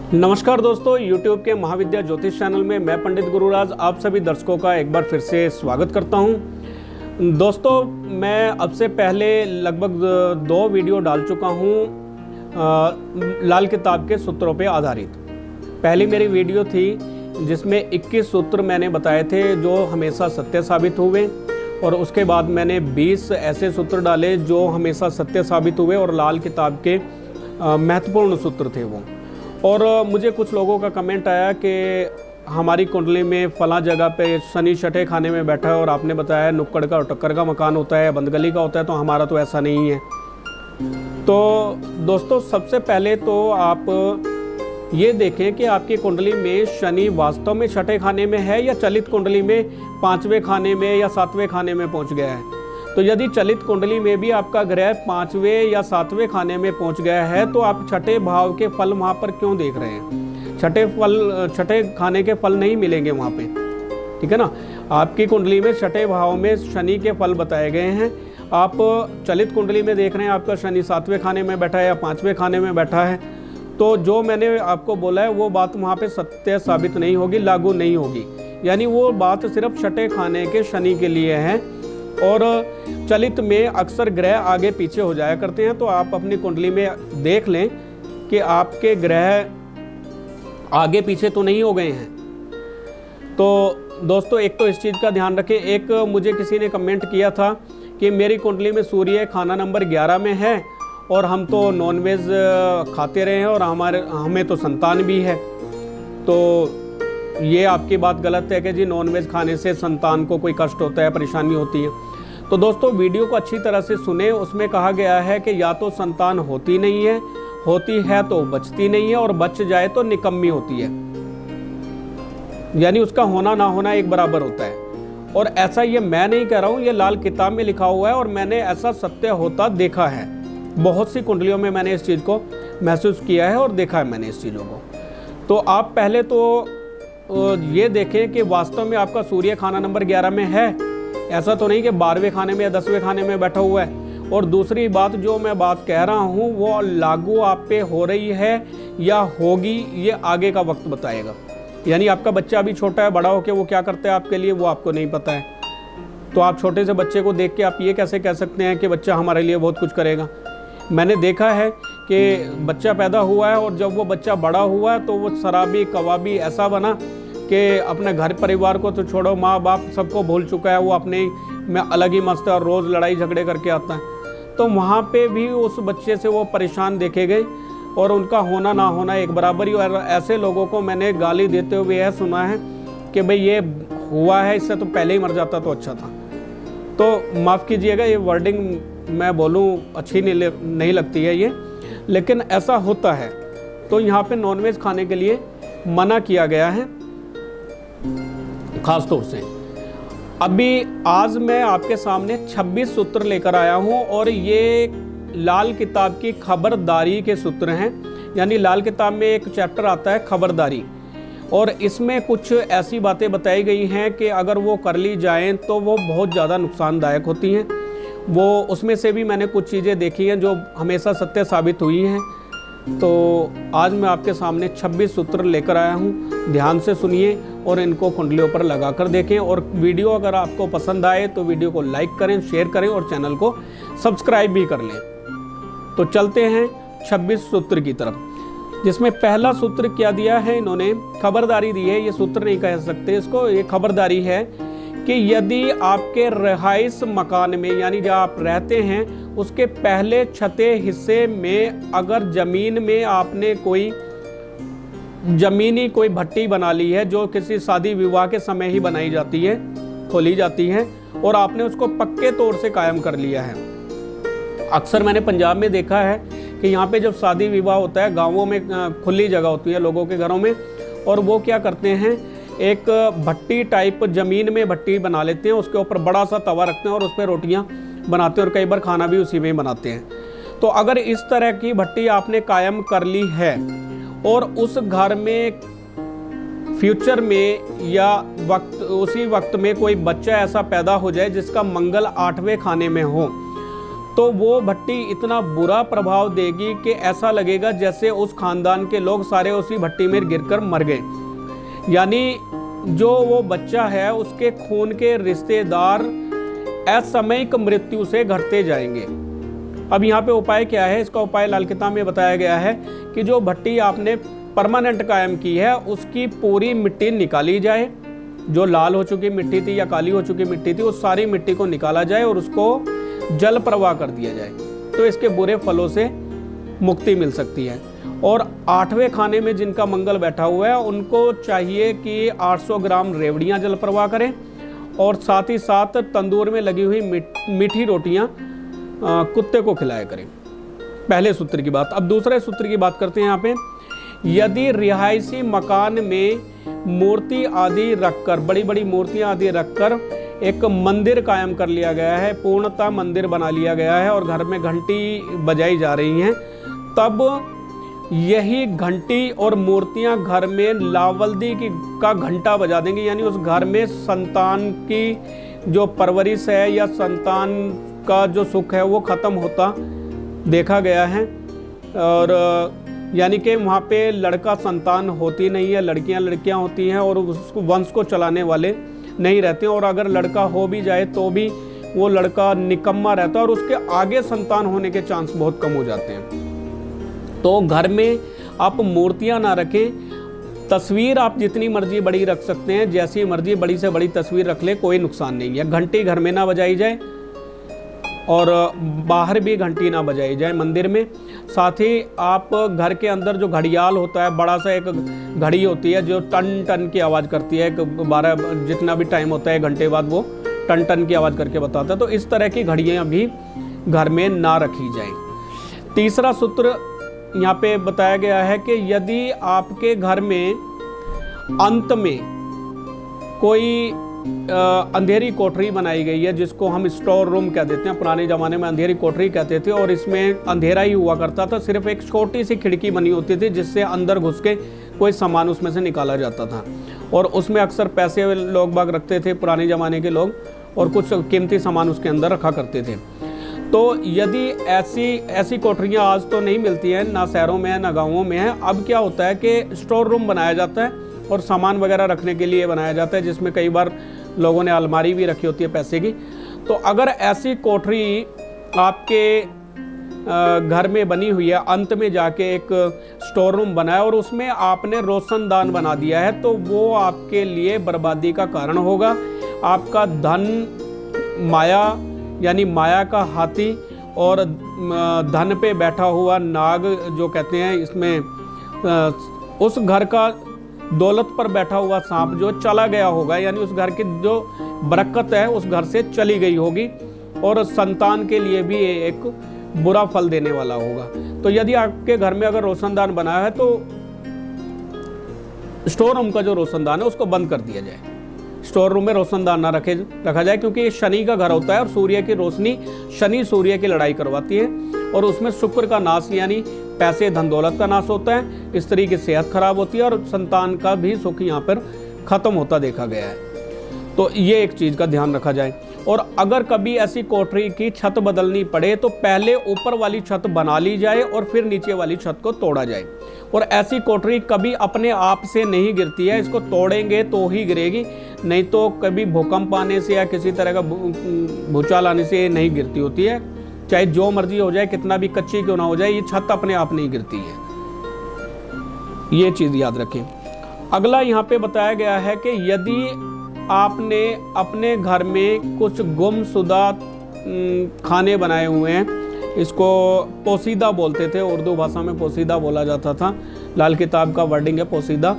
नमस्कार दोस्तों, YouTube के महाविद्या ज्योतिष चैनल में मैं पंडित गुरुराज आप सभी दर्शकों का एक बार फिर से स्वागत करता हूं। दोस्तों, मैं अब से पहले लगभग 2 वीडियो डाल चुका हूं लाल किताब के सूत्रों पे आधारित। पहली मेरी वीडियो थी जिसमें 21 सूत्र मैंने बताए थे जो हमेशा सत्य साबित हुए, और उसके बाद मैंने 20 ऐसे सूत्र डाले जो हमेशा सत्य साबित हुए और लाल किताब के महत्वपूर्ण सूत्र थे वो। और मुझे कुछ लोगों का कमेंट आया कि हमारी कुंडली में फला जगह पे शनि छठे खाने में बैठा है और आपने बताया नुक्कड़ का और टक्कर का मकान होता है, बंद गली का होता है, तो हमारा तो ऐसा नहीं है। तो दोस्तों, सबसे पहले तो आप ये देखें कि आपकी कुंडली में शनि वास्तव में छठे खाने में है या चलित कुंडली में 5वें खाने में या 7वें खाने में पहुंच गया है। तो यदि चलित कुंडली में भी आपका ग्रह 5वें या 7वें खाने में पहुंच गया है तो आप छठे भाव के फल वहाँ पर क्यों देख रहे हैं? छठे खाने के फल नहीं मिलेंगे वहाँ पे, ठीक है ना। आपकी कुंडली में छठे भाव में शनि के फल बताए गए हैं। आप चलित कुंडली में देख रहे हैं आपका शनि 7वें खाने में बैठा है या 5वें खाने में बैठा है, तो जो मैंने आपको बोला है वो बात वहाँ पे सत्य साबित नहीं होगी, लागू नहीं होगी। यानी वो बात सिर्फ छठे खाने के शनि के लिए है। और चलित में अक्सर ग्रह आगे पीछे हो जाया करते हैं, तो आप अपनी कुंडली में देख लें कि आपके ग्रह आगे पीछे तो नहीं हो गए हैं। तो दोस्तों, एक तो इस चीज़ का ध्यान रखें। एक मुझे किसी ने कमेंट किया था कि मेरी कुंडली में सूर्य खाना नंबर 11 में है और हम तो नॉनवेज खाते रहे हैं और हमें तो संतान भी है। तो ये आपकी बात गलत है कि जी नॉनवेज खाने से संतान को कोई कष्ट होता है, परेशानी होती है। तो दोस्तों, वीडियो को अच्छी तरह से सुने। उसमें कहा गया है कि या तो संतान होती नहीं है, होती है तो बचती नहीं है, और बच जाए तो निकम्मी होती है। यानी उसका होना ना होना एक बराबर होता है। और ऐसा ये मैं नहीं कह रहा हूँ, ये लाल किताब में लिखा हुआ है और मैंने ऐसा सत्य होता देखा है। बहुत सी कुंडलियों में मैंने इस चीज़ को महसूस किया है और देखा है मैंने इस चीज़ों को। तो आप पहले तो ये देखें कि वास्तव में आपका सूर्य खाना नंबर 11 में है, ऐसा तो नहीं कि 12वें खाने में या 10वें खाने में बैठा हुआ है। और दूसरी बात, जो मैं बात कह रहा हूँ वो लागू आप पे हो रही है या होगी, ये आगे का वक्त बताएगा। यानी आपका बच्चा अभी छोटा है, बड़ा होकर वो क्या करता है आपके लिए वो आपको नहीं पता है। तो आप छोटे से बच्चे को देख के आप ये कैसे कह सकते हैं कि बच्चा हमारे लिए बहुत कुछ करेगा? मैंने देखा है कि बच्चा पैदा हुआ है और जब वो बच्चा बड़ा हुआ है तो वो शराबी कबाबी ऐसा बना कि अपने घर परिवार को तो छोड़ो, माँ बाप सबको भूल चुका है। वो अपने में अलग ही मस्त है और रोज़ लड़ाई झगड़े करके आता है। तो वहाँ पे भी उस बच्चे से वो परेशान देखे गए और उनका होना ना होना एक बराबर ही। और ऐसे लोगों को मैंने गाली देते हुए यह सुना है कि भाई ये हुआ है, इससे तो पहले ही मर जाता तो अच्छा था। तो माफ़ कीजिएगा, ये वर्डिंग मैं बोलूँ अच्छी नहीं लगती है ये, लेकिन ऐसा होता है। तो यहाँ पे नॉनवेज खाने के लिए मना किया गया है खास तौर से। अभी आज मैं आपके सामने 26 सूत्र लेकर आया हूँ और ये लाल किताब की खबरदारी के सूत्र हैं। यानी लाल किताब में एक चैप्टर आता है खबरदारी, और इसमें कुछ ऐसी बातें बताई गई हैं कि अगर वो कर ली जाएं तो वो बहुत ज़्यादा नुकसानदायक होती हैं। वो उसमें से भी मैंने कुछ चीज़ें देखी हैं जो हमेशा सत्य साबित हुई हैं। तो आज मैं आपके सामने 26 सूत्र लेकर आया हूँ। ध्यान से सुनिए और इनको कुंडलियों पर लगा कर देखें। और वीडियो अगर आपको पसंद आए तो वीडियो को लाइक करें, शेयर करें और चैनल को सब्सक्राइब भी कर लें। तो चलते हैं 26 सूत्र की तरफ, जिसमें पहला सूत्र क्या दिया है इन्होंने? खबरदारी दी है। ये सूत्र नहीं कह सकते इसको, ये खबरदारी है कि यदि आपके रिहाइश मकान में, यानी जहाँ आप रहते हैं उसके पहले छठे हिस्से में अगर ज़मीन में आपने कोई ज़मीनी कोई भट्टी बना ली है, जो किसी शादी विवाह के समय ही बनाई जाती है, खोली जाती है, और आपने उसको पक्के तौर से कायम कर लिया है। अक्सर मैंने पंजाब में देखा है कि यहाँ पे जब शादी विवाह होता है, गाँवों में खुली जगह होती है लोगों के घरों में, और वो क्या करते हैं, एक भट्टी टाइप ज़मीन में भट्टी बना लेते हैं, उसके ऊपर बड़ा सा तवा रखते हैं और उस पर रोटियाँ बनाते हैं और कई बार खाना भी उसी में ही बनाते हैं। तो अगर इस तरह की भट्टी आपने कायम कर ली है और उस घर में फ्यूचर में या उसी वक्त में कोई बच्चा ऐसा पैदा हो जाए जिसका मंगल 8वें खाने में हो, तो वो भट्टी इतना बुरा प्रभाव देगी कि ऐसा लगेगा जैसे उस खानदान के लोग सारे उसी भट्टी में गिरकर मर गए। यानी जो वो बच्चा है उसके खून के रिश्तेदार असामयिक मृत्यु से घटते जाएंगे। अब यहाँ पे उपाय क्या है? इसका उपाय लाल किताब में बताया गया है कि जो भट्टी आपने परमानेंट कायम की है उसकी पूरी मिट्टी निकाली जाए। जो लाल हो चुकी मिट्टी थी या काली हो चुकी मिट्टी थी उस सारी मिट्टी को निकाला जाए और उसको जल प्रवाह कर दिया जाए, तो इसके बुरे फलों से मुक्ति मिल सकती है। और 8वें खाने में जिनका मंगल बैठा हुआ है उनको चाहिए कि 800 ग्राम रेवड़ियाँ जल प्रवाह करें और साथ ही साथ तंदूर में लगी हुई मीठी रोटियाँ कुत्ते को खिलाया करें। पहले सूत्र की बात। अब दूसरे सूत्र की बात करते हैं यहाँ पे। यदि रिहायशी मकान में मूर्ति आदि रखकर, बड़ी बड़ी मूर्तियां आदि रखकर एक मंदिर कायम कर लिया गया है, पूर्णतः मंदिर बना लिया गया है और घर में घंटी बजाई जा रही हैं, तब यही घंटी और मूर्तियां घर में लावल्दी का घंटा बजा देंगी। यानी उस घर में संतान की जो परवरिश है या संतान का जो सुख है वो खत्म होता देखा गया है। और यानी कि वहाँ पे लड़का संतान होती नहीं है, लड़कियाँ होती हैं और उसको वंश को चलाने वाले नहीं रहते हैं। और अगर लड़का हो भी जाए तो भी वो लड़का निकम्मा रहता है और उसके आगे संतान होने के चांस बहुत कम हो जाते हैं। तो घर में आप मूर्तियाँ ना रखें, तस्वीर आप जितनी मर्जी बड़ी रख सकते हैं, जैसी मर्जी बड़ी से बड़ी तस्वीर रख ले, कोई नुकसान नहीं है। घंटी घर में ना बजाई जाए और बाहर भी घंटी ना बजाई जाए मंदिर में। साथ ही आप घर के अंदर जो घड़ियाल होता है, बड़ा सा एक घड़ी होती है जो टन टन की आवाज़ करती है, 12 जितना भी टाइम होता है घंटे बाद वो टन टन की आवाज़ करके बताता है, तो इस तरह की घड़ियाँ भी घर में ना रखी जाएं। तीसरा सूत्र यहाँ पे बताया गया है कि यदि आपके घर में अंत में कोई अंधेरी कोठरी बनाई गई है, जिसको हम स्टोर रूम कह देते हैं, पुराने ज़माने में अंधेरी कोठरी कहते थे, और इसमें अंधेरा ही हुआ करता था, सिर्फ एक छोटी सी खिड़की बनी होती थी जिससे अंदर घुस के कोई सामान उसमें से निकाला जाता था। और उसमें अक्सर पैसे लोग बाग रखते थे पुराने ज़माने के लोग, और कुछ कीमती सामान उसके अंदर रखा करते थे। तो यदि ऐसी कोठरियाँ आज तो नहीं मिलती हैं, ना शहरों में है ना गाँवों में है। अब क्या होता है कि स्टोर रूम बनाया जाता है और सामान वगैरह रखने के लिए बनाया जाता है, जिसमें कई बार लोगों ने अलमारी भी रखी होती है पैसे की। तो अगर ऐसी कोठरी आपके घर में बनी हुई है, अंत में जाके एक स्टोर रूम बना है और उसमें आपने रोशनदान बना दिया है, तो वो आपके लिए बर्बादी का कारण होगा। आपका धन माया यानी माया का हाथी और धन पे बैठा हुआ नाग जो कहते हैं, इसमें उस घर का दौलत पर बैठा हुआ सांप जो चला गया होगा, यानी उस घर की जो बरकत है उस घर से चली गई होगी और संतान के लिए भी एक बुरा फल देने वाला होगा। तो यदि आपके घर में अगर रोशनदान बनाया है तो स्टोर रूम का जो रोशनदान है उसको बंद कर दिया जाए। स्टोर रूम में रोशनदान ना रखा जाए, क्योंकि ये शनि का घर होता है और सूर्य की रोशनी शनि सूर्य की लड़ाई करवाती है और उसमें शुक्र का नाश यानी पैसे धन दौलत का नाश होता है, स्त्री की सेहत खराब होती है और संतान का भी सुख यहाँ पर खत्म होता देखा गया है। तो ये एक चीज़ का ध्यान रखा जाए। और अगर कभी ऐसी कोठरी की छत बदलनी पड़े तो पहले ऊपर वाली छत बना ली जाए और फिर नीचे वाली छत को तोड़ा जाए। और ऐसी कोठरी कभी अपने आप से नहीं गिरती है, इसको तोड़ेंगे तो ही गिरेगी, नहीं तो कभी भूकंप आने से या किसी तरह का भूचाल आने से नहीं गिरती होती है। चाहे जो मर्जी हो जाए, कितना भी कच्ची क्यों ना हो जाए, ये छत अपने आप नहीं गिरती है। ये चीज़ याद रखें। अगला यहाँ पे बताया गया है कि यदि आपने अपने घर में कुछ गुमशुदा खाने बनाए हुए हैं, इसको पोसीदा बोलते थे, उर्दू भाषा में पोसीदा बोला जाता था, लाल किताब का वर्डिंग है पोसीदा,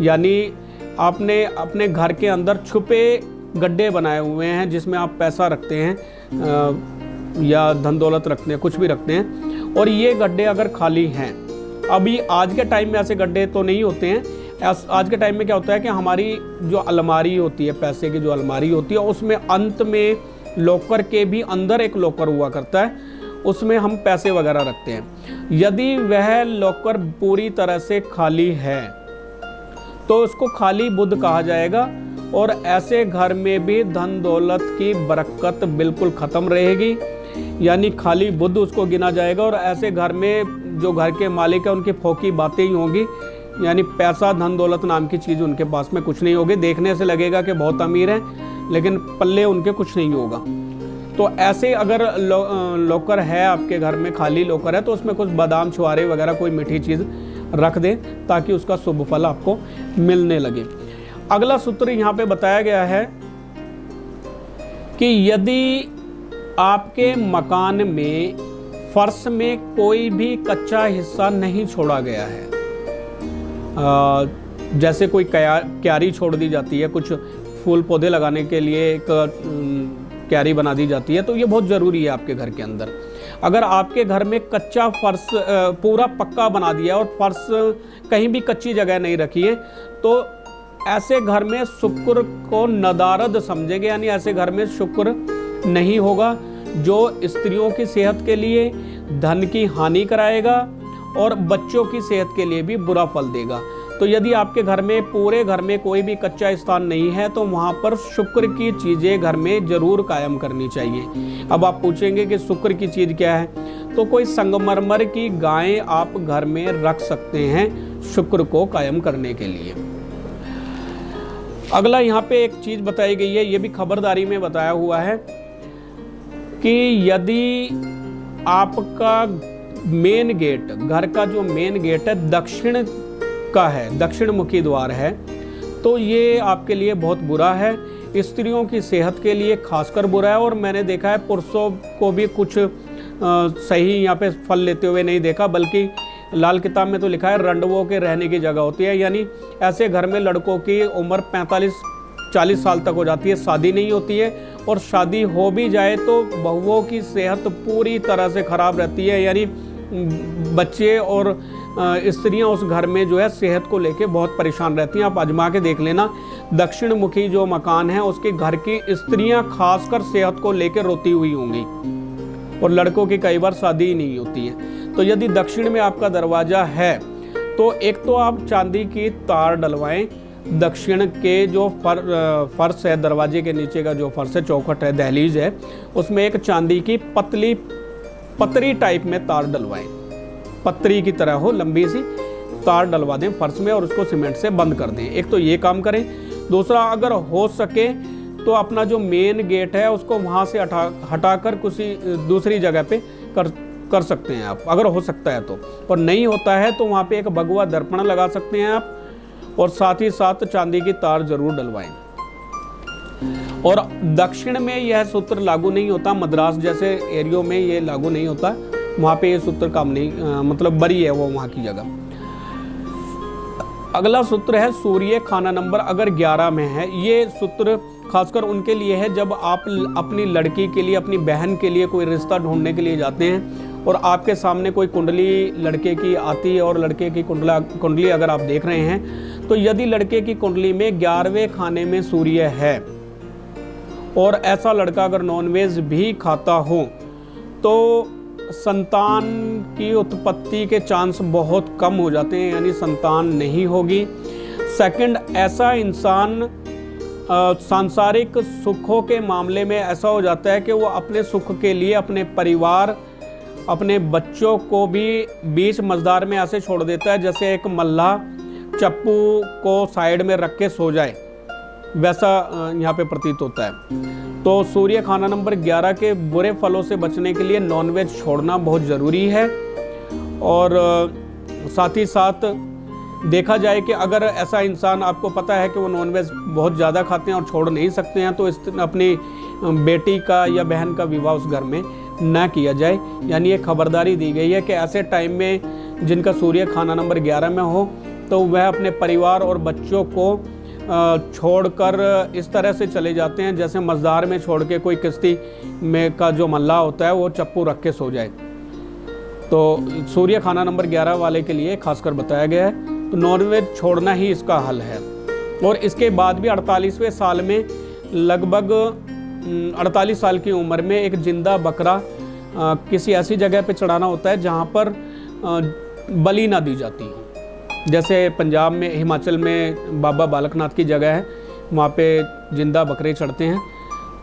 यानी आपने अपने घर के अंदर छुपे गड्ढे बनाए हुए हैं जिसमें आप पैसा रखते हैं या धन दौलत रखते हैं, कुछ भी रखते हैं, और ये गड्ढे अगर खाली हैं, अभी आज के टाइम में ऐसे गड्ढे तो नहीं होते हैं। आज के टाइम में क्या होता है कि हमारी जो अलमारी होती है, पैसे की जो अलमारी होती है, उसमें अंत में लॉकर के भी अंदर एक लॉकर हुआ करता है, उसमें हम पैसे वगैरह रखते हैं। यदि वह लॉकर पूरी तरह से खाली है तो उसको खाली बुध कहा जाएगा और ऐसे घर में भी धन दौलत की बरकत बिल्कुल ख़त्म रहेगी। यानी खाली बुद्ध उसको गिना जाएगा। और ऐसे घर में जो घर के मालिक है उनकी फोकी बातें ही होंगी, यानी पैसा धन दौलत नाम की चीज़ उनके पास में कुछ नहीं होगी। देखने से लगेगा कि बहुत अमीर है, लेकिन पल्ले उनके कुछ नहीं होगा। तो ऐसे अगर लॉकर है आपके घर में, खाली लॉकर है, तो उसमें कुछ बादाम छुआरे वगैरह कोई मीठी चीज़ रख दें ताकि उसका शुभ फल आपको मिलने लगे। अगला सूत्र यहाँ पे बताया गया है कि यदि आपके मकान में फर्श में कोई भी कच्चा हिस्सा नहीं छोड़ा गया है, जैसे कोई क्यारी छोड़ दी जाती है, कुछ फूल पौधे लगाने के लिए एक क्यारी बना दी जाती है, तो ये बहुत ज़रूरी है आपके घर के अंदर। अगर आपके घर में कच्चा फर्श पूरा पक्का बना दिया और फर्श कहीं भी कच्ची जगह नहीं रखी है, तो ऐसे घर में शुक्र को नदारद समझेंगे, यानी ऐसे घर में शुक्र नहीं होगा, जो स्त्रियों की सेहत के लिए धन की हानि कराएगा और बच्चों की सेहत के लिए भी बुरा फल देगा। तो यदि आपके घर में पूरे घर में कोई भी कच्चा स्थान नहीं है, तो वहाँ पर शुक्र की चीज़ें घर में ज़रूर कायम करनी चाहिए। अब आप पूछेंगे कि शुक्र की चीज़ क्या है, तो कोई संगमरमर की गायें आप घर में रख सकते हैं शुक्र को कायम करने के लिए। अगला यहाँ पे एक चीज़ बताई गई है, ये भी खबरदारी में बताया हुआ है कि यदि आपका मेन गेट, घर का जो मेन गेट है दक्षिण का है, दक्षिण मुखी द्वार है, तो ये आपके लिए बहुत बुरा है, स्त्रियों की सेहत के लिए खासकर बुरा है। और मैंने देखा है पुरुषों को भी कुछ सही यहाँ पे फल लेते हुए नहीं देखा, बल्कि लाल किताब में तो लिखा है रंडवों के रहने की जगह होती है, यानी ऐसे घर में लड़कों की उम्र 45-40 साल तक हो जाती है, शादी नहीं होती है, और शादी हो भी जाए तो बहुओं की सेहत पूरी तरह से ख़राब रहती है, यानी बच्चे और स्त्रियां उस घर में जो है सेहत को लेके बहुत परेशान रहती हैं। आप आजमा के देख लेना, दक्षिण मुखी जो मकान है उसके घर की स्त्रियां खासकर सेहत को लेकर रोती हुई होंगी, और लड़कों की कई बार शादी ही नहीं होती है। तो यदि दक्षिण में आपका दरवाज़ा है, तो एक तो आप चांदी की तार डलवाएं। दक्षिण के जो फर्श है, दरवाजे के नीचे का जो फर्श है, चौखट है, दहलीज है, उसमें एक चांदी की पतरी टाइप में तार डलवाएं, पतरी की तरह हो, लंबी सी तार डलवा दें फर्श में और उसको सीमेंट से बंद कर दें। एक तो ये काम करें। दूसरा, अगर हो सके तो अपना जो मेन गेट है उसको वहाँ से हटाकर किसी दूसरी जगह पे कर सकते हैं आप, अगर हो सकता है तो। और नहीं होता है तो वहाँ पे एक भगवा दर्पण लगा सकते हैं आप, और साथ ही साथ चांदी की तार जरूर डलवाएं। और दक्षिण में यह सूत्र लागू नहीं होता, मद्रास जैसे एरियो में ये लागू नहीं होता, वहाँ पे ये सूत्र काम नहीं, मतलब बरी है वो वहाँ की जगह। अगला सूत्र है सूर्य खाना नंबर अगर 11 में है। ये सूत्र खासकर उनके लिए है जब आप अपनी लड़की के लिए, अपनी बहन के लिए कोई रिश्ता ढूंढने के लिए जाते हैं और आपके सामने कोई कुंडली लड़के की आती है और लड़के की कुंडली अगर आप देख रहे हैं, तो यदि लड़के की कुंडली में 11वें खाने में सूर्य है और ऐसा लड़का अगर नॉनवेज भी खाता हो, तो संतान की उत्पत्ति के चांस बहुत कम हो जाते हैं, यानी संतान नहीं होगी। सेकंड, ऐसा इंसान सांसारिक सुखों के मामले में ऐसा हो जाता है कि वो अपने सुख के लिए अपने परिवार, अपने बच्चों को भी बीच मझधार में ऐसे छोड़ देता है जैसे एक मल्लाह चप्पू को साइड में रख के सो जाए, वैसा यहाँ पे प्रतीत होता है। तो सूर्य खाना नंबर 11 के बुरे फलों से बचने के लिए नॉनवेज छोड़ना बहुत ज़रूरी है। और साथ ही साथ देखा जाए कि अगर ऐसा इंसान, आपको पता है कि वो नॉनवेज बहुत ज़्यादा खाते हैं और छोड़ नहीं सकते हैं, तो अपनी बेटी का या बहन का विवाह उस घर में ना किया जाए। यानी ये खबरदारी दी गई है कि ऐसे टाइम में जिनका सूर्य खाना नंबर 11 में हो, तो वह अपने परिवार और बच्चों को छोड़कर इस तरह से चले जाते हैं जैसे मझधार में छोड़ के कोई किश्ती में का जो मल्लाह होता है वो चप्पू रख के सो जाए। तो सूर्य खाना नंबर 11 वाले के लिए खासकर बताया गया है। तो नॉनवेज छोड़ना ही इसका हल है। और इसके बाद भी 48वें साल में, लगभग 48 साल की उम्र में, एक जिंदा बकरा किसी ऐसी जगह पे चढ़ाना होता है जहाँ पर बलि ना दी जाती है। जैसे पंजाब में, हिमाचल में बाबा बालकनाथ की जगह है, वहाँ पे जिंदा बकरे चढ़ते हैं,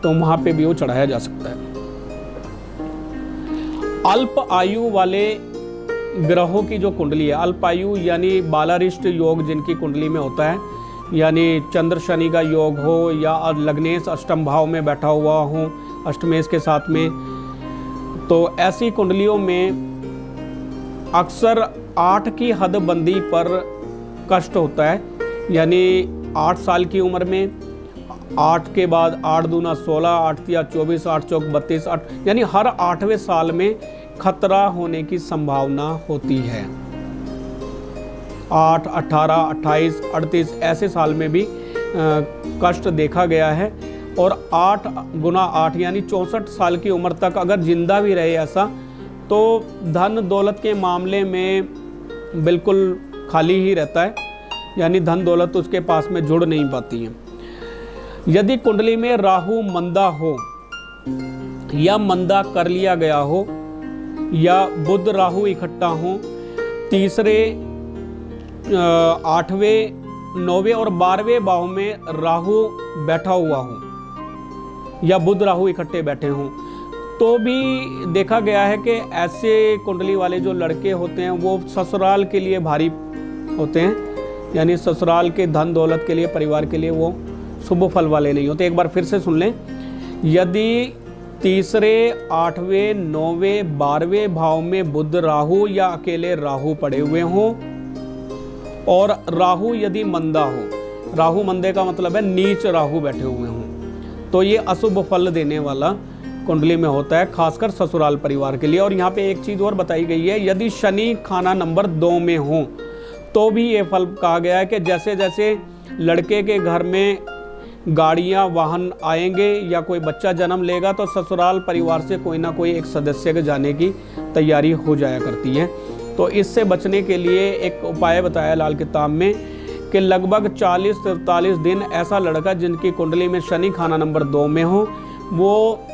तो वहाँ पे भी वो चढ़ाया जा सकता है। अल्प आयु वाले ग्रहों की जो कुंडली है, अल्प आयु यानी बालारिष्ट योग जिनकी कुंडली में होता है, यानी चंद्र शनि का योग हो या लग्नेश अष्टम भाव में बैठा हुआ हो अष्टमेश के साथ में, तो ऐसी कुंडलियों में अक्सर 8 की हदबंदी पर कष्ट होता है। यानी 8 साल की उम्र में 8 के बाद 8 दूना 16, 8 तिया 24, 8 चौक 32, 8 यानी हर 8वें साल में खतरा होने की संभावना होती है। 8, 18, 28, 38 ऐसे साल में भी कष्ट देखा गया है। और 8 गुना 8 यानी 64 साल की उम्र तक अगर जिंदा भी रहे ऐसा, तो धन दौलत के मामले में बिल्कुल खाली ही रहता है, यानी धन दौलत उसके पास में जुड़ नहीं पाती है। यदि कुंडली में राहु मंदा हो या मंदा कर लिया गया हो या बुध राहु इकट्ठा हो, तीसरे 8वें 9वें और 12वें भाव में राहु बैठा हुआ हो या बुध राहु इकट्ठे बैठे हों, तो भी देखा गया है कि ऐसे कुंडली वाले जो लड़के होते हैं वो ससुराल के लिए भारी होते हैं, यानी ससुराल के धन दौलत के लिए, परिवार के लिए वो शुभ फल वाले नहीं होते। एक बार फिर से सुन लें, यदि तीसरे 8वें 9वें 12वें भाव में बुध राहु या अकेले राहु पड़े हुए हों और राहु यदि मंदा हो, राहु मंदे का मतलब है नीच राहु बैठे हुए हों, तो ये अशुभ फल देने वाला कुंडली में होता है, खासकर ससुराल परिवार के लिए। और यहाँ पे एक चीज़ और बताई गई है, यदि शनि खाना नंबर 2 में हो तो भी ये फल कहा गया है कि जैसे जैसे लड़के के घर में गाड़ियाँ वाहन आएंगे या कोई बच्चा जन्म लेगा तो ससुराल परिवार से कोई ना कोई एक सदस्य के जाने की तैयारी हो जाया करती है। तो इससे बचने के लिए एक उपाय बताया लाल किताब में कि लगभग 40-43 दिन ऐसा लड़का जिनकी कुंडली में शनि खाना नंबर 2 में हो, वो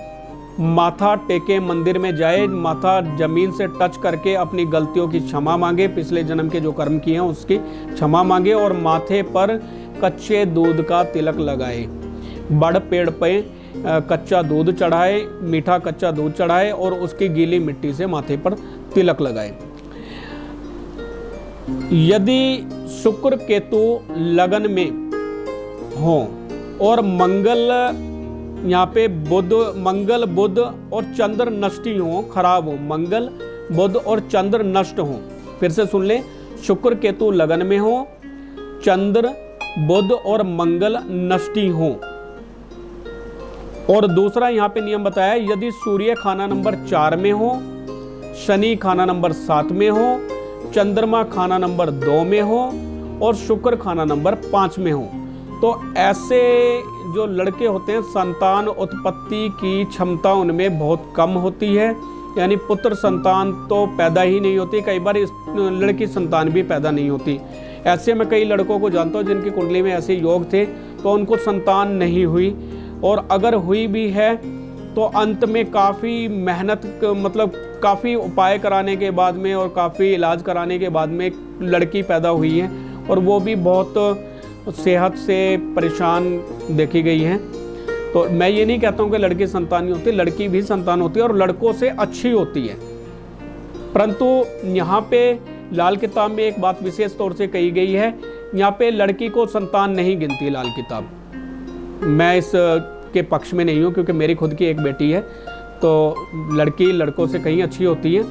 माथा टेके मंदिर में जाए, माथा जमीन से टच करके अपनी गलतियों की क्षमा मांगे, पिछले जन्म के जो कर्म किए हैं उसकी क्षमा मांगे और माथे पर कच्चे दूध का तिलक लगाए, बड़ पेड़ पे कच्चा दूध चढ़ाए, मीठा कच्चा दूध चढ़ाए और उसकी गीली मिट्टी से माथे पर तिलक लगाए। यदि शुक्र केतु लगन में हो और मंगल यहाँ पे मंगल बुध और चंद्र नष्टी हो, खराब हो, मंगल बुध और चंद्र नष्ट हो। फिर से सुन ले, शुक्र केतु लगन में हो, चंद्र बुध और मंगल नष्टी हो। और दूसरा यहाँ पे नियम बताया, यदि सूर्य खाना नंबर 4 में हो, शनि खाना नंबर 7 में हो, चंद्रमा खाना नंबर 2 में हो और शुक्र खाना नंबर 5 में हो, तो ऐसे जो लड़के होते हैं संतान उत्पत्ति की क्षमता उनमें बहुत कम होती है, यानी पुत्र संतान तो पैदा ही नहीं होती, कई बार इस लड़की संतान भी पैदा नहीं होती। ऐसे में कई लड़कों को जानता हूँ जिनकी कुंडली में ऐसे योग थे तो उनको संतान नहीं हुई, और अगर हुई भी है तो अंत में काफ़ी मेहनत, मतलब काफ़ी उपाय कराने के बाद में और काफ़ी इलाज कराने के बाद में लड़की पैदा हुई है और वो भी बहुत सेहत से परेशान देखी गई है। तो मैं ये नहीं कहता हूँ कि लड़की संतान नहीं होती, लड़की भी संतान होती है और लड़कों से अच्छी होती है। परंतु यहाँ पे लाल किताब में एक बात विशेष तौर से कही गई है, यहाँ पे लड़की को संतान नहीं गिनती लाल किताब। मैं इस के पक्ष में नहीं हूँ क्योंकि मेरी खुद की एक बेटी है, तो लड़की लड़कों से कहीं अच्छी होती है।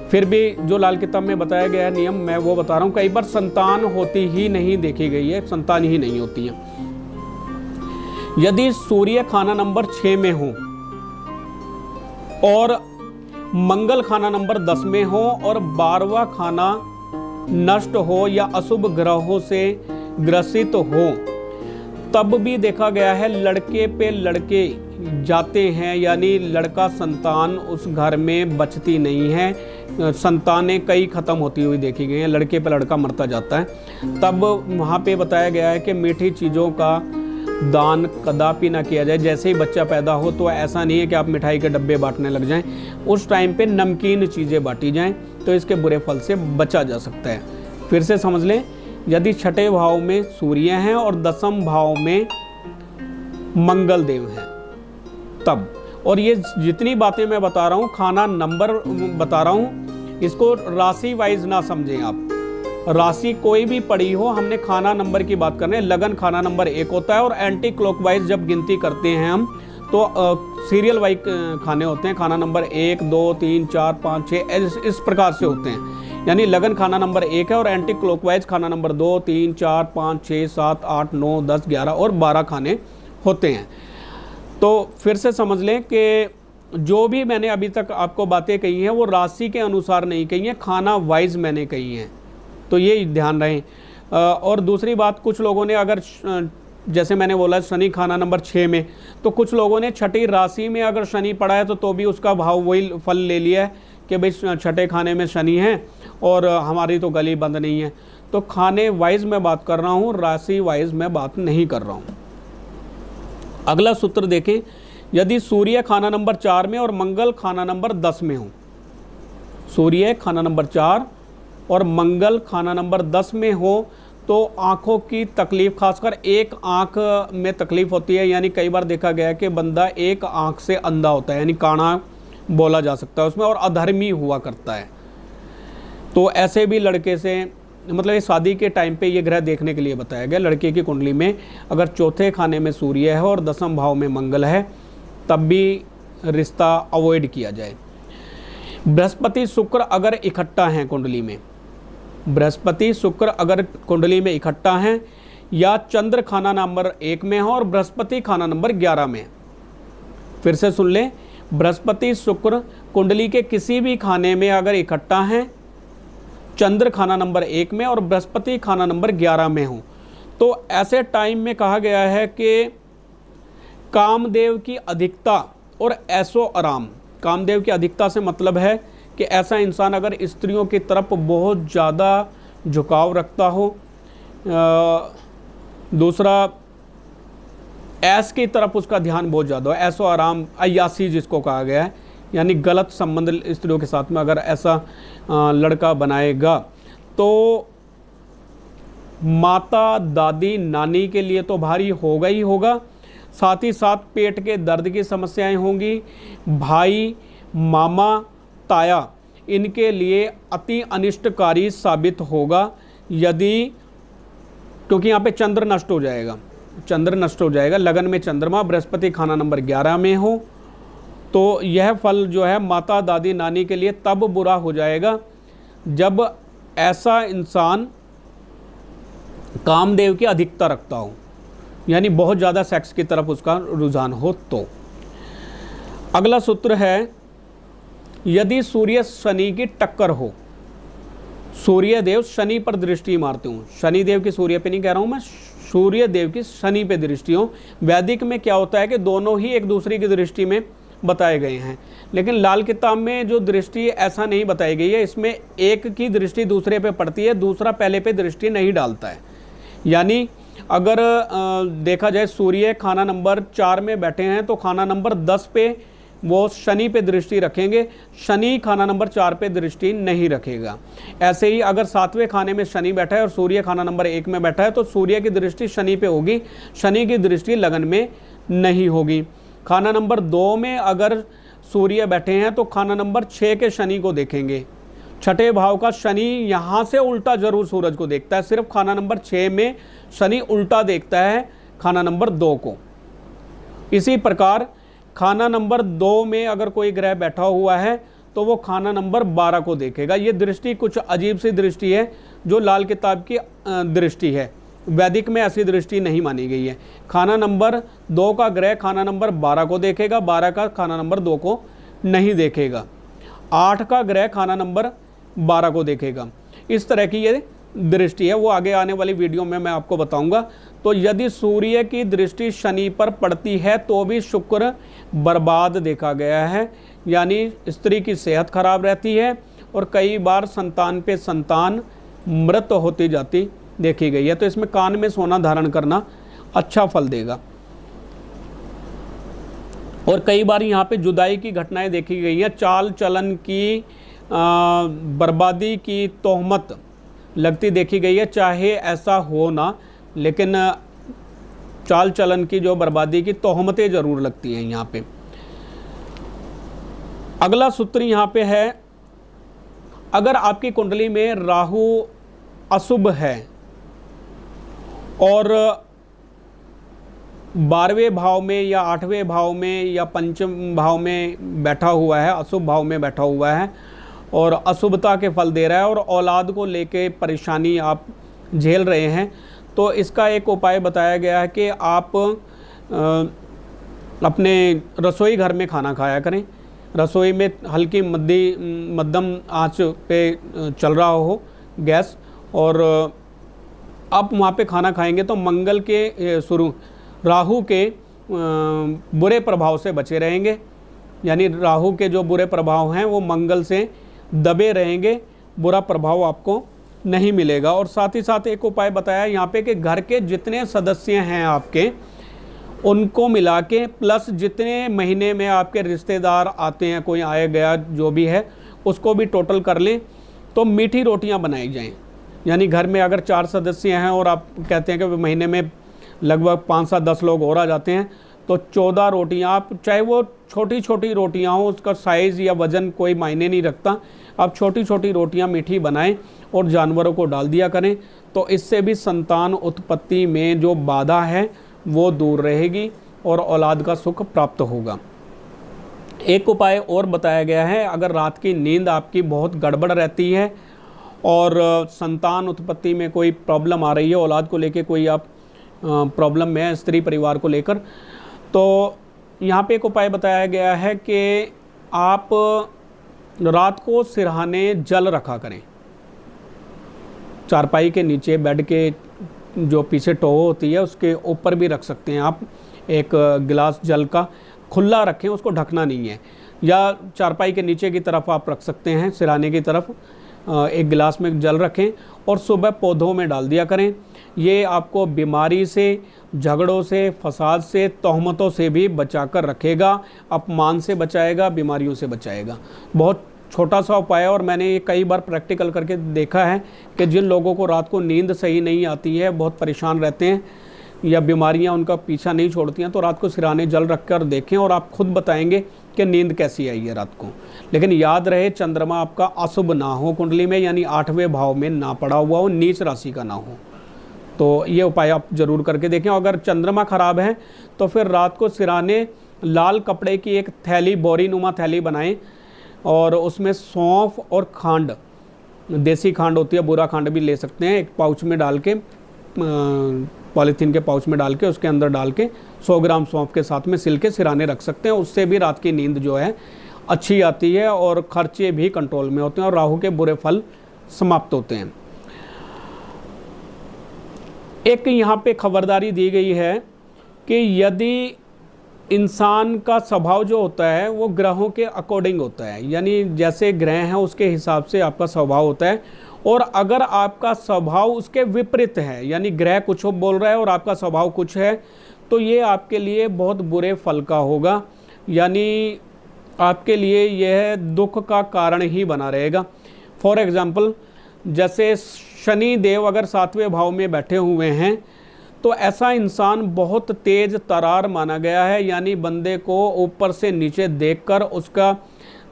फिर भी जो लाल किताब में बताया गया है नियम, मैं वो बता रहा हूँ। कई बार संतान होती ही नहीं देखी गई है, संतान ही नहीं होती है। यदि सूर्य खाना नंबर 6 में हो और मंगल खाना नंबर 10 में हो और 12वां खाना नष्ट हो या अशुभ ग्रहों से ग्रसित हो, तब भी देखा गया है लड़के पे लड़के जाते हैं, यानी लड़का संतान उस घर में बचती नहीं है, संतानें कई खत्म होती हुई देखी गई हैं, लड़के पे लड़का मरता जाता है। तब वहाँ पे बताया गया है कि मीठी चीज़ों का दान कदापि ना किया जाए। जैसे ही बच्चा पैदा हो तो ऐसा नहीं है कि आप मिठाई के डब्बे बांटने लग जाएं, उस टाइम पे नमकीन चीज़ें बांटी जाएं तो इसके बुरे फल से बचा जा सकता है। फिर से समझ लें, यदि छठे भाव में सूर्य हैं और 10वें भाव में मंगल देव हैं तब, और ये जितनी बातें मैं बता रहा हूँ, खाना नंबर बता रहा हूँ, इसको राशि वाइज ना समझें आप। राशि कोई भी पड़ी हो, हमने खाना नंबर की बात करनी है। लगन खाना नंबर 1 होता है, और एंटी क्लॉकवाइज जब गिनती करते हैं हम तो सीरियल वाइज खाने होते हैं। खाना नंबर 1, 2, 3, 4, 5, 6 इस प्रकार से होते हैं। यानी लगन खाना नंबर 1 है, और एंटी क्लॉकवाइज खाना नंबर 2, 3, 4, 5, 6, 7, 8, 9, 10, 11 और 12 खाने होते हैं। तो फिर से समझ लें कि जो भी मैंने अभी तक आपको बातें कही हैं वो राशि के अनुसार नहीं कही हैं, खाना वाइज मैंने कही हैं, तो ये ध्यान रहे। और दूसरी बात, कुछ लोगों ने अगर जैसे मैंने बोला शनि खाना नंबर 6 में, तो कुछ लोगों ने छठी राशि में अगर शनि पड़ा है तो भी उसका भाव वही फल ले लिया है कि भाई छठे खाने में शनि है और हमारी तो गली बंद नहीं है। तो खाने वाइज मैं बात कर रहा हूँ, राशि वाइज मैं बात नहीं कर रहा हूँ। अगला सूत्र देखें, यदि सूर्य खाना नंबर 4 में और मंगल खाना नंबर 10 में हो, सूर्य खाना नंबर 4 और मंगल खाना नंबर 10 में हो तो आँखों की तकलीफ, खासकर एक आँख में तकलीफ होती है। यानी कई बार देखा गया है कि बंदा एक आँख से अंधा होता है, यानी काना बोला जा सकता है उसमें, और अधर्मी हुआ करता है। तो ऐसे भी लड़के से, मतलब ये शादी के टाइम पे ये ग्रह देखने के लिए बताया गया। लड़के की कुंडली में अगर चौथे खाने में सूर्य है और 10वें भाव में मंगल है, तब भी रिश्ता अवॉइड किया जाए। बृहस्पति शुक्र अगर इकट्ठा हैं कुंडली में, बृहस्पति शुक्र अगर कुंडली में इकट्ठा हैं, या चंद्र खाना नंबर 1 में हो और बृहस्पति खाना नंबर 11 में। फिर से सुन लें, बृहस्पति शुक्र कुंडली के किसी भी खाने में अगर इकट्ठा हैं, चंद्र खाना नंबर 1 में और बृहस्पति खाना नंबर 11 में हो, तो ऐसे टाइम में कहा गया है कि कामदेव की अधिकता और ऐसो आराम। कामदेव की अधिकता से मतलब है कि ऐसा इंसान अगर स्त्रियों की तरफ बहुत ज़्यादा झुकाव रखता हो, दूसरा ऐस की तरफ उसका ध्यान बहुत ज़्यादा हो, ऐसो आराम, अय्यासी जिसको कहा गया है, यानी गलत संबंध स्त्रियों के साथ में अगर ऐसा लड़का बनाएगा, तो माता, दादी, नानी के लिए तो भारी होगा ही होगा, साथ ही साथ पेट के दर्द की समस्याएं होंगी। भाई, मामा, ताया, इनके लिए अति अनिष्टकारी साबित होगा यदि, क्योंकि यहाँ पे चंद्र नष्ट हो जाएगा, चंद्र नष्ट हो जाएगा। लगन में चंद्रमा, बृहस्पति खाना नंबर 11 में हो, तो यह फल जो है माता, दादी, नानी के लिए तब बुरा हो जाएगा जब ऐसा इंसान कामदेव की अधिकता रखता हो, यानी बहुत ज़्यादा सेक्स की तरफ उसका रुझान हो। तो अगला सूत्र है, यदि सूर्य शनि की टक्कर हो, सूर्य देव शनि पर दृष्टि मारते हूँ, शनि देव की सूर्य पे नहीं कह रहा हूँ मैं, सूर्य देव की शनि पे दृष्टि हो। वैदिक में क्या होता है कि दोनों ही एक दूसरे की दृष्टि में बताए गए हैं, लेकिन लाल किताब में जो दृष्टि ऐसा नहीं बताई गई है, इसमें एक की दृष्टि दूसरे पे पड़ती है, दूसरा पहले पे दृष्टि नहीं डालता है। यानी अगर देखा जाए सूर्य खाना नंबर 4 में बैठे हैं तो खाना नंबर 10 पे वो शनि पे दृष्टि रखेंगे, शनि खाना नंबर 4 पे दृष्टि नहीं रखेगा। ऐसे ही अगर 7वें खाने में शनि बैठा है और सूर्य खाना नंबर 1 में बैठा है तो सूर्य की दृष्टि शनि पे होगी, शनि की दृष्टि लगन में नहीं होगी। खाना नंबर 2 में अगर सूर्य बैठे हैं तो खाना नंबर 6 के शनि को देखेंगे। छठे भाव का शनि यहाँ से उल्टा जरूर सूरज को देखता है, सिर्फ खाना नंबर 6 में शनि उल्टा देखता है खाना नंबर 2 को। इसी प्रकार खाना नंबर 2 में अगर कोई ग्रह बैठा हुआ है तो वो खाना नंबर 12 को देखेगा। ये दृष्टि कुछ अजीब सी दृष्टि है जो लाल किताब की दृष्टि है, वैदिक में ऐसी दृष्टि नहीं मानी गई है। खाना नंबर 2 का ग्रह खाना नंबर 12 को देखेगा, 12 का खाना नंबर 2 को नहीं देखेगा, 8 का ग्रह खाना नंबर 12 को देखेगा। इस तरह की ये दृष्टि है, वो आगे आने वाली वीडियो में मैं आपको बताऊंगा। तो यदि सूर्य की दृष्टि शनि पर पड़ती है तो भी शुक्र बर्बाद देखा गया है, यानी स्त्री की सेहत खराब रहती है और कई बार संतान पे संतान मृत होती जाती देखी गई है। तो इसमें कान में सोना धारण करना अच्छा फल देगा। और कई बार यहाँ पे जुदाई की घटनाएं देखी गई हैं, चाल चलन की बर्बादी की तोहमत लगती देखी गई है, चाहे ऐसा हो ना, लेकिन चाल चलन की जो बर्बादी की तोहमतें ज़रूर लगती हैं यहाँ पे। अगला सूत्र यहाँ पे है, अगर आपकी कुंडली में राहु अशुभ है और 12वें भाव में या 8वें भाव में या पंचम भाव में बैठा हुआ है, अशुभ भाव में बैठा हुआ है और अशुभता के फल दे रहा है और औलाद को लेके परेशानी आप झेल रहे हैं, तो इसका एक उपाय बताया गया है कि आप अपने रसोई घर में खाना खाया करें। रसोई में हल्की मध्यम आंच पे चल रहा हो गैस, और आप वहाँ पे खाना खाएंगे तो मंगल के राहु के बुरे प्रभाव से बचे रहेंगे। यानी राहु के जो बुरे प्रभाव हैं वो मंगल से दबे रहेंगे, बुरा प्रभाव आपको नहीं मिलेगा। और साथ ही साथ एक उपाय बताया यहाँ पे कि घर के जितने सदस्य हैं आपके, उनको मिला के प्लस जितने महीने में आपके रिश्तेदार आते हैं, कोई आया गया जो भी है, उसको भी टोटल कर लें तो मीठी रोटियां बनाई जाएं। यानी घर में अगर 4 सदस्य हैं और आप कहते हैं कि महीने में लगभग 5 से 10 लोग और आ जाते हैं, तो 14 रोटियां, आप चाहे वो छोटी छोटी रोटियां हो, उसका साइज़ या वज़न कोई मायने नहीं रखता, आप छोटी छोटी रोटियां मीठी बनाएं और जानवरों को डाल दिया करें, तो इससे भी संतान उत्पत्ति में जो बाधा है वो दूर रहेगी और औलाद का सुख प्राप्त होगा। एक उपाय और बताया गया है, अगर रात की नींद आपकी बहुत गड़बड़ रहती है और संतान उत्पत्ति में कोई प्रॉब्लम आ रही है, औलाद को लेके कोई आप प्रॉब्लम में है, स्त्री परिवार को लेकर, तो यहाँ पे एक उपाय बताया गया है कि आप रात को सिरहाने जल रखा करें। चारपाई के नीचे, बेड के जो पीछे टो होती है उसके ऊपर भी रख सकते हैं आप। एक गिलास जल का खुला रखें, उसको ढकना नहीं है, या चारपाई के नीचे की तरफ आप रख सकते हैं, सिरहाने की तरफ एक गिलास में जल रखें और सुबह पौधों में डाल दिया करें। ये आपको बीमारी से, झगड़ों से, फसाद से, तोहमतों से भी बचा कर रखेगा, अपमान से बचाएगा, बीमारियों से बचाएगा। बहुत छोटा सा उपाय है और मैंने ये कई बार प्रैक्टिकल करके देखा है कि जिन लोगों को रात को नींद सही नहीं आती है, बहुत परेशान रहते हैं या बीमारियां उनका पीछा नहीं छोड़ती हैं, तो रात को सिरहाने जल रख कर देखें और आप खुद बताएंगे कि नींद कैसी आई है रात को। लेकिन याद रहे, चंद्रमा आपका अशुभ ना हो कुंडली में, यानी 8वें भाव में ना पड़ा हुआ हो, नीच राशि का ना हो। तो ये उपाय आप ज़रूर करके देखें। अगर चंद्रमा खराब है तो फिर रात को सिरहाने लाल कपड़े की एक थैली, बोरी नुमा थैली बनाएं और उसमें सौंफ और खांड, देसी खांड होती है, बुरा खांड भी ले सकते हैं, एक पाउच में डाल के, पॉलीथीन के पाउच में डाल के, उसके अंदर डाल के 100 ग्राम सौंफ के साथ में सिल के सिरहाने रख सकते हैं। उससे भी रात की नींद जो है अच्छी आती है और खर्चे भी कंट्रोल में होते हैं और राहु के बुरे फल समाप्त होते हैं। एक यहाँ पे खबरदारी दी गई है कि यदि इंसान का स्वभाव जो होता है वो ग्रहों के अकॉर्डिंग होता है, यानी जैसे ग्रह हैं उसके हिसाब से आपका स्वभाव होता है, और अगर आपका स्वभाव उसके विपरीत है, यानी ग्रह कुछ बोल रहा है और आपका स्वभाव कुछ है, तो ये आपके लिए बहुत बुरे फल का होगा, यानी आपके लिए यह दुख का कारण ही बना रहेगा। फॉर एग्जाम्पल, जैसे शनि देव अगर 7वें भाव में बैठे हुए हैं तो ऐसा इंसान बहुत तेज तरार माना गया है, यानी बंदे को ऊपर से नीचे देखकर उसका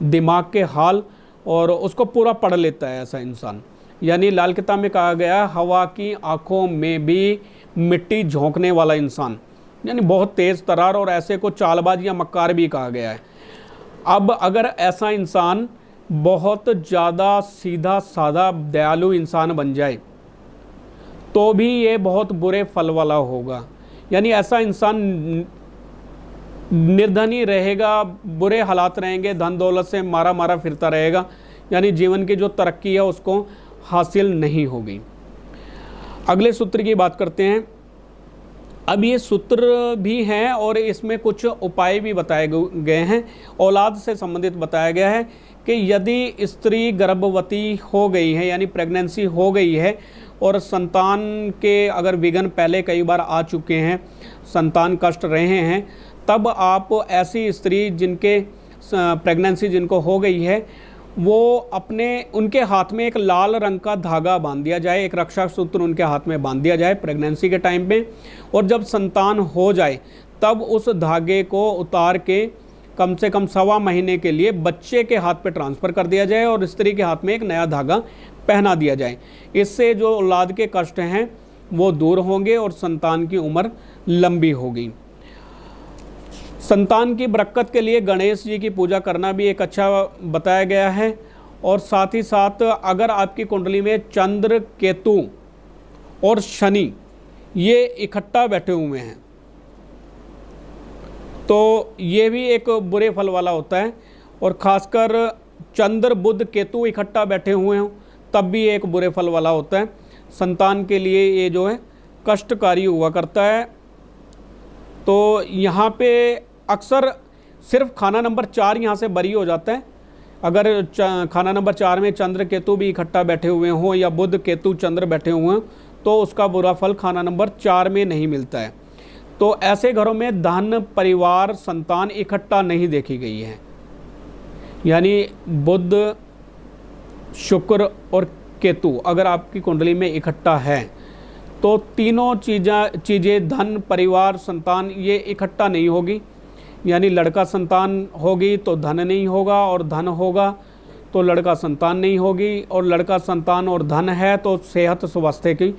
दिमाग के हाल और उसको पूरा पढ़ लेता है ऐसा इंसान। यानी लाल किताब में कहा गया, हवा की आंखों में भी मिट्टी झोंकने वाला इंसान, यानी बहुत तेज तरार, और ऐसे को चालबाज या मक्कार भी कहा गया है। अब अगर ऐसा इंसान बहुत ज़्यादा सीधा साधा दयालु इंसान बन जाए तो भी ये बहुत बुरे फल वाला होगा। यानी ऐसा इंसान निर्धनी रहेगा, बुरे हालात रहेंगे, धन दौलत से मारा मारा फिरता रहेगा, यानी जीवन की जो तरक्की है उसको हासिल नहीं होगी। अगले सूत्र की बात करते हैं। अब ये सूत्र भी हैं और इसमें कुछ उपाय भी बताए गए हैं। औलाद से संबंधित बताया गया है कि यदि स्त्री गर्भवती हो गई है, यानी प्रेगनेंसी हो गई है और संतान के अगर विघ्न पहले कई बार आ चुके हैं, संतान कष्ट रहे हैं, तब आप ऐसी स्त्री जिनके प्रेगनेंसी जिनको हो गई है, वो उनके हाथ में एक लाल रंग का धागा बांध दिया जाए, एक रक्षा सूत्र उनके हाथ में बांध दिया जाए प्रेगनेंसी के टाइम पे, और जब संतान हो जाए तब उस धागे को उतार के कम से कम 1.25 महीने के लिए बच्चे के हाथ पे ट्रांसफ़र कर दिया जाए और स्त्री के हाथ में एक नया धागा पहना दिया जाए। इससे जो औलाद के कष्ट हैं वो दूर होंगे और संतान की उम्र लंबी होगी। संतान की बरकत के लिए गणेश जी की पूजा करना भी एक अच्छा बताया गया है। और साथ ही साथ अगर आपकी कुंडली में चंद्र, केतु और शनि ये इकट्ठा बैठे हुए हैं तो ये भी एक बुरे फल वाला होता है। और ख़ासकर चंद्र, बुध, केतु इकट्ठा बैठे हुए हों तब भी एक बुरे फल वाला होता है। संतान के लिए ये जो है कष्टकारी हुआ करता है। तो यहाँ पे अक्सर सिर्फ खाना नंबर 4 यहाँ से बरी हो जाता है। अगर खाना नंबर 4 में चंद्र, केतु भी इकट्ठा बैठे हुए हों या बुध, केतु, चंद्र बैठे हुए हों तो उसका बुरा फल खाना नंबर 4 में नहीं मिलता है। तो ऐसे घरों में धन, परिवार, संतान इकट्ठा नहीं देखी गई है। यानी बुध, शुक्र और केतु अगर आपकी कुंडली में इकट्ठा है तो तीनों चीज़ें धन, परिवार, संतान ये इकट्ठा नहीं होगी। यानी लड़का संतान होगी तो धन नहीं होगा, और धन होगा तो लड़का संतान नहीं होगी, और लड़का संतान और धन है तो सेहत स्वास्थ्य की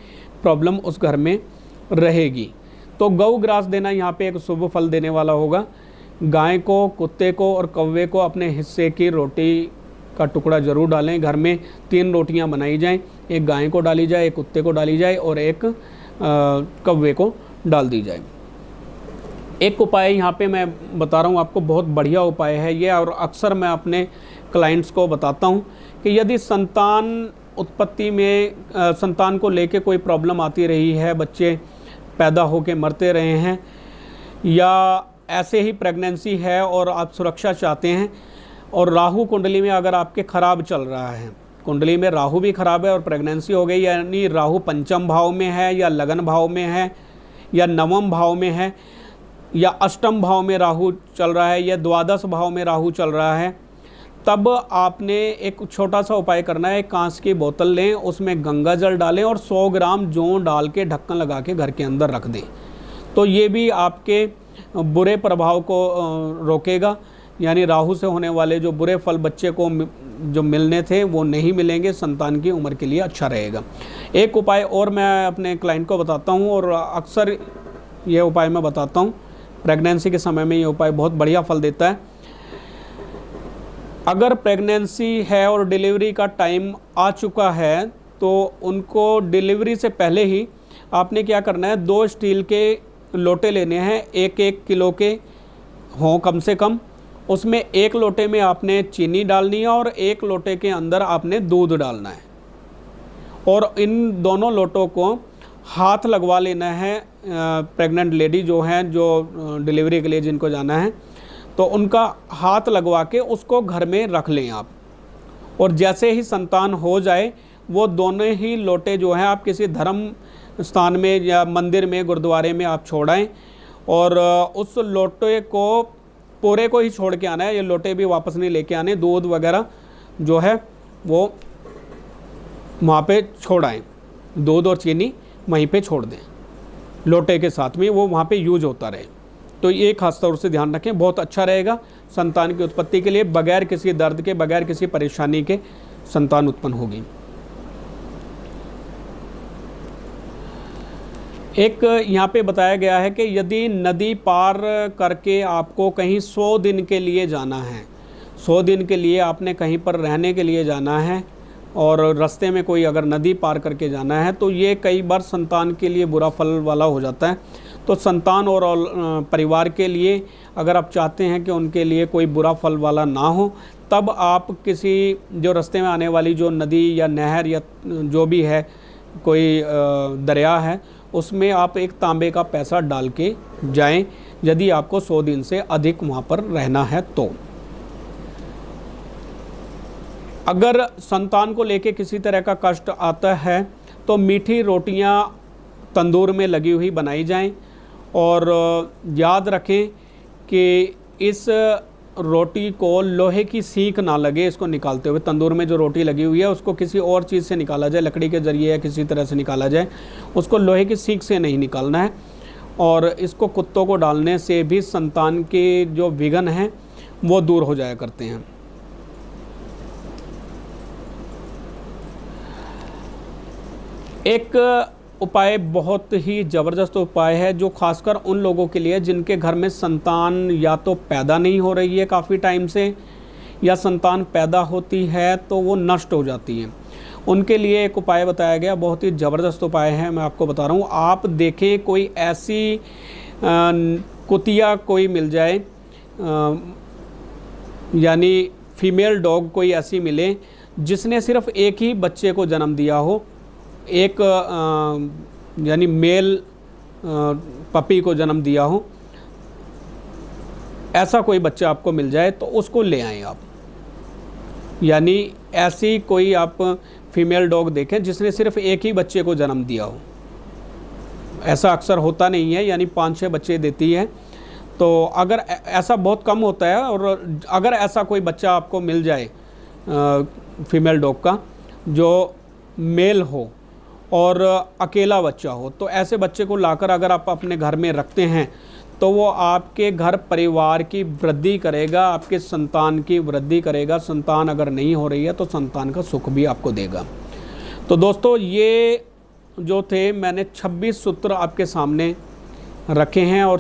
प्रॉब्लम उस घर में रहेगी। तो गौ ग्रास देना यहाँ पे एक शुभ फल देने वाला होगा। गाय को, कुत्ते को और कौवे को अपने हिस्से की रोटी का टुकड़ा ज़रूर डालें। घर में 3 रोटियाँ बनाई जाएं, एक गाय को डाली जाए, एक कुत्ते को डाली जाए और एक कौवे को डाल दी जाए। एक उपाय यहाँ पे मैं बता रहा हूँ आपको, बहुत बढ़िया उपाय है ये, और अक्सर मैं अपने क्लाइंट्स को बताता हूँ कि यदि संतान उत्पत्ति में संतान को लेके कोई प्रॉब्लम आती रही है, बच्चे पैदा होके मरते रहे हैं, या ऐसे ही प्रेगनेंसी है और आप सुरक्षा चाहते हैं, और राहु कुंडली में अगर आपके ख़राब चल रहा है, कुंडली में राहु भी ख़राब है और प्रेगनेंसी हो गई, यानी राहु पंचम भाव में है या लगन भाव में है या नवम भाव में है या अष्टम भाव में राहु चल रहा है या द्वादश भाव में राहु चल रहा है, तब आपने एक छोटा सा उपाय करना है। कांच की बोतल लें, उसमें गंगा जल डालें और 100 ग्राम जौ डाल के ढक्कन लगा के घर के अंदर रख दें। तो ये भी आपके बुरे प्रभाव को रोकेगा। यानी राहु से होने वाले जो बुरे फल बच्चे को जो मिलने थे वो नहीं मिलेंगे, संतान की उम्र के लिए अच्छा रहेगा। एक उपाय और मैं अपने क्लाइंट को बताता हूँ, और अक्सर ये उपाय मैं बताता हूँ, प्रेगनेंसी के समय में ये उपाय बहुत बढ़िया फल देता है। अगर प्रेगनेंसी है और डिलीवरी का टाइम आ चुका है तो उनको डिलीवरी से पहले ही आपने क्या करना है, 2 स्टील के लोटे लेने हैं, 1-1 किलो के हों कम से कम। उसमें 1 लोटे में आपने चीनी डालनी है और 1 लोटे के अंदर आपने दूध डालना है, और इन दोनों लोटों को हाथ लगवा लेना है। प्रेग्नेंट लेडी जो हैं, जो डिलीवरी के लिए जिनको जाना है, तो उनका हाथ लगवा के उसको घर में रख लें आप। और जैसे ही संतान हो जाए वो दोनों ही लोटे जो हैं आप किसी धर्म स्थान में या मंदिर में, गुरुद्वारे में आप छोड़ाएं, और उस लोटे को पूरे को ही छोड़ के आना है। ये लोटे भी वापस नहीं लेके आने, दूध वगैरह जो है वो वहाँ पे छोड़ाएं, दूध और चीनी वहीं पे छोड़ दें, लोटे के साथ में वो वहाँ पे यूज होता रहे। तो ये खास तौर से ध्यान रखें, बहुत अच्छा रहेगा संतान की उत्पत्ति के लिए। बगैर किसी दर्द के, बगैर किसी परेशानी के संतान उत्पन्न होगी। एक यहाँ पे बताया गया है कि यदि नदी पार करके आपको कहीं 100 दिन के लिए जाना है, 100 दिन के लिए आपने कहीं पर रहने के लिए जाना है, और रास्ते में कोई अगर नदी पार करके जाना है तो ये कई बार संतान के लिए बुरा फल वाला हो जाता है। तो संतान और परिवार के लिए अगर आप चाहते हैं कि उनके लिए कोई बुरा फल वाला ना हो, तब आप किसी जो रास्ते में आने वाली जो नदी या नहर या जो भी है, कोई दरिया है, उसमें आप एक तांबे का पैसा डाल के जाएं, यदि आपको 100 दिन से अधिक वहाँ पर रहना है तो। अगर संतान को लेके किसी तरह का कष्ट आता है तो मीठी रोटियां तंदूर में लगी हुई बनाई जाएं, और याद रखें कि इस रोटी को लोहे की सीख ना लगे। इसको निकालते हुए तंदूर में जो रोटी लगी हुई है उसको किसी और चीज़ से निकाला जाए, लकड़ी के ज़रिए या किसी तरह से निकाला जाए, उसको लोहे की सीख से नहीं निकालना है। और इसको कुत्तों को डालने से भी संतान के जो विघ्न हैं वो दूर हो जाया करते हैं। एक उपाय बहुत ही ज़बरदस्त उपाय है जो खासकर उन लोगों के लिए जिनके घर में संतान या तो पैदा नहीं हो रही है काफ़ी टाइम से, या संतान पैदा होती है तो वो नष्ट हो जाती है। उनके लिए एक उपाय बताया गया, बहुत ही ज़बरदस्त उपाय है, मैं आपको बता रहा हूँ। आप देखें कोई ऐसी कुतिया कोई मिल जाए, यानी फीमेल डॉग कोई ऐसी मिले जिसने सिर्फ एक ही बच्चे को जन्म दिया हो, एक यानी मेल पपी को जन्म दिया हो, ऐसा कोई बच्चा आपको मिल जाए तो उसको ले आएं आप। यानी ऐसी कोई आप फीमेल डॉग देखें जिसने सिर्फ एक ही बच्चे को जन्म दिया हो। ऐसा अक्सर होता नहीं है, यानी 5-6 बच्चे देती है, तो अगर ऐसा बहुत कम होता है। और अगर ऐसा कोई बच्चा आपको मिल जाए फीमेल डॉग का जो मेल हो और अकेला बच्चा हो, तो ऐसे बच्चे को लाकर अगर आप अपने घर में रखते हैं तो वो आपके घर परिवार की वृद्धि करेगा, आपके संतान की वृद्धि करेगा। संतान अगर नहीं हो रही है तो संतान का सुख भी आपको देगा। तो दोस्तों, ये जो थे मैंने 26 सूत्र आपके सामने रखे हैं और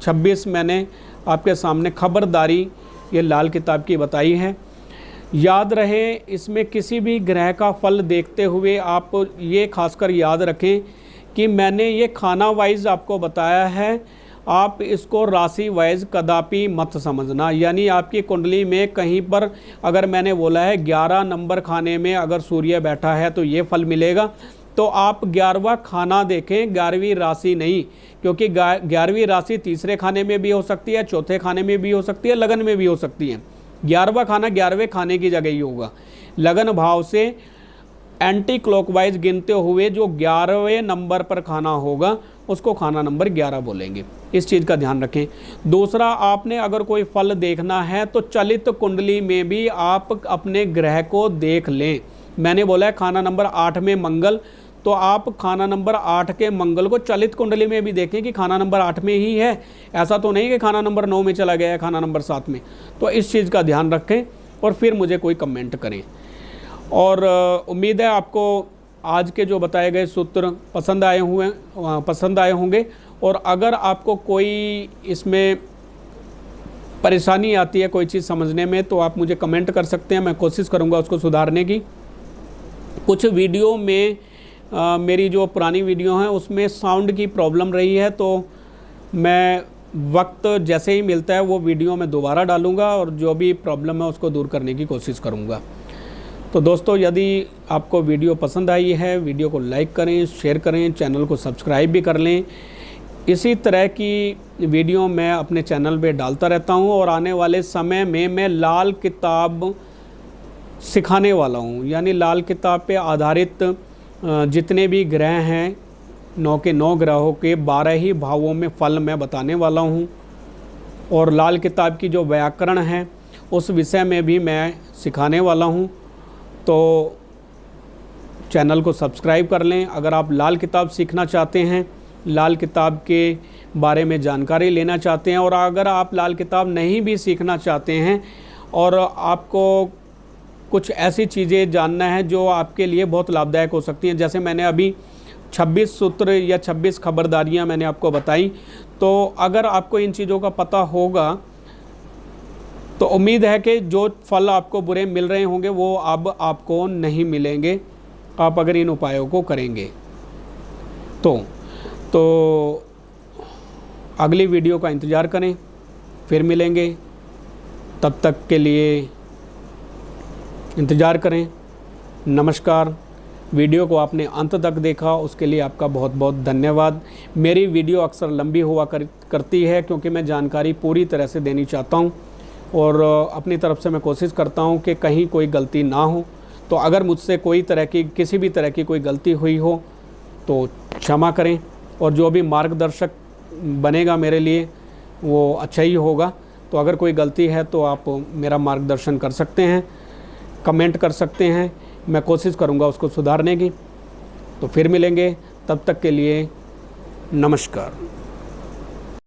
26 मैंने आपके सामने खबरदारी ये लाल किताब की बताई है। याद रहे, इसमें किसी भी ग्रह का फल देखते हुए आप ये खासकर याद रखें कि मैंने ये खाना वाइज आपको बताया है, आप इसको राशि वाइज कदापि मत समझना। यानी आपकी कुंडली में कहीं पर अगर मैंने बोला है 11 नंबर खाने में अगर सूर्य बैठा है तो ये फल मिलेगा, तो आप 11वां खाना देखें, 11वीं राशि नहीं, क्योंकि 11वीं राशि तीसरे खाने में भी हो सकती है, चौथे खाने में भी हो सकती है, लगन में भी हो सकती है। 11वां खाना 11वें खाने की जगह ही होगा। लगन भाव से एंटी क्लॉकवाइज गिनते हुए जो 11वें नंबर पर खाना होगा उसको खाना नंबर 11 बोलेंगे। इस चीज़ का ध्यान रखें। दूसरा, आपने अगर कोई फल देखना है तो चलित कुंडली में भी आप अपने ग्रह को देख लें। मैंने बोला है खाना नंबर 8 में मंगल, तो आप खाना नंबर 8 के मंगल को चलित कुंडली में भी देखें कि खाना नंबर 8 में ही है। ऐसा तो नहीं कि खाना नंबर 9 में चला गया है, खाना नंबर 7 में। तो इस चीज़ का ध्यान रखें और फिर मुझे कोई कमेंट करें। और उम्मीद है आपको आज के जो बताए गए सूत्र पसंद आए होंगे। और अगर आपको कोई इसमें परेशानी आती है कोई चीज़ समझने में तो आप मुझे कमेंट कर सकते हैं, मैं कोशिश करूँगा उसको सुधारने की। कुछ वीडियो में मेरी जो पुरानी वीडियो हैं उसमें साउंड की प्रॉब्लम रही है, तो मैं वक्त जैसे ही मिलता है वो वीडियो मैं दोबारा डालूँगा और जो भी प्रॉब्लम है उसको दूर करने की कोशिश करूँगा। तो दोस्तों, यदि आपको वीडियो पसंद आई है, वीडियो को लाइक करें, शेयर करें, चैनल को सब्सक्राइब भी कर लें। इसी तरह की वीडियो मैं अपने चैनल पे डालता रहता हूँ और आने वाले समय में मैं लाल किताब सिखाने वाला हूँ। यानी लाल किताब पे आधारित जितने भी ग्रह हैं, 9 के 9 ग्रहों के 12 ही भावों में फल मैं बताने वाला हूँ। और लाल किताब की जो व्याकरण है उस विषय में भी मैं सिखाने वाला हूँ। तो चैनल को सब्सक्राइब कर लें। अगर आप लाल किताब सीखना चाहते हैं, लाल किताब के बारे में जानकारी लेना चाहते हैं, और अगर आप लाल किताब नहीं भी सीखना चाहते हैं और आपको कुछ ऐसी चीज़ें जानना है जो आपके लिए बहुत लाभदायक हो सकती हैं, जैसे मैंने अभी 26 सूत्र या 26 खबरदारियां मैंने आपको बताई, तो अगर आपको इन चीज़ों का पता होगा तो उम्मीद है कि जो फल आपको बुरे मिल रहे होंगे वो अब आपको नहीं मिलेंगे, आप अगर इन उपायों को करेंगे तो अगली वीडियो का इंतज़ार करें, फिर मिलेंगे। तब तक के लिए इंतज़ार करें। नमस्कार। वीडियो को आपने अंत तक देखा उसके लिए आपका बहुत बहुत धन्यवाद। मेरी वीडियो अक्सर लंबी हुआ करती है क्योंकि मैं जानकारी पूरी तरह से देनी चाहता हूं और अपनी तरफ से मैं कोशिश करता हूं कि कहीं कोई गलती ना हो। तो अगर मुझसे कोई तरह की किसी भी तरह की कोई गलती हुई हो तो क्षमा करें, और जो भी मार्गदर्शक बनेगा मेरे लिए वो अच्छा ही होगा। तो अगर कोई गलती है तो आप मेरा मार्गदर्शन कर सकते हैं, कमेंट कर सकते हैं, मैं कोशिश करूंगा उसको सुधारने की। तो फिर मिलेंगे, तब तक के लिए नमस्कार।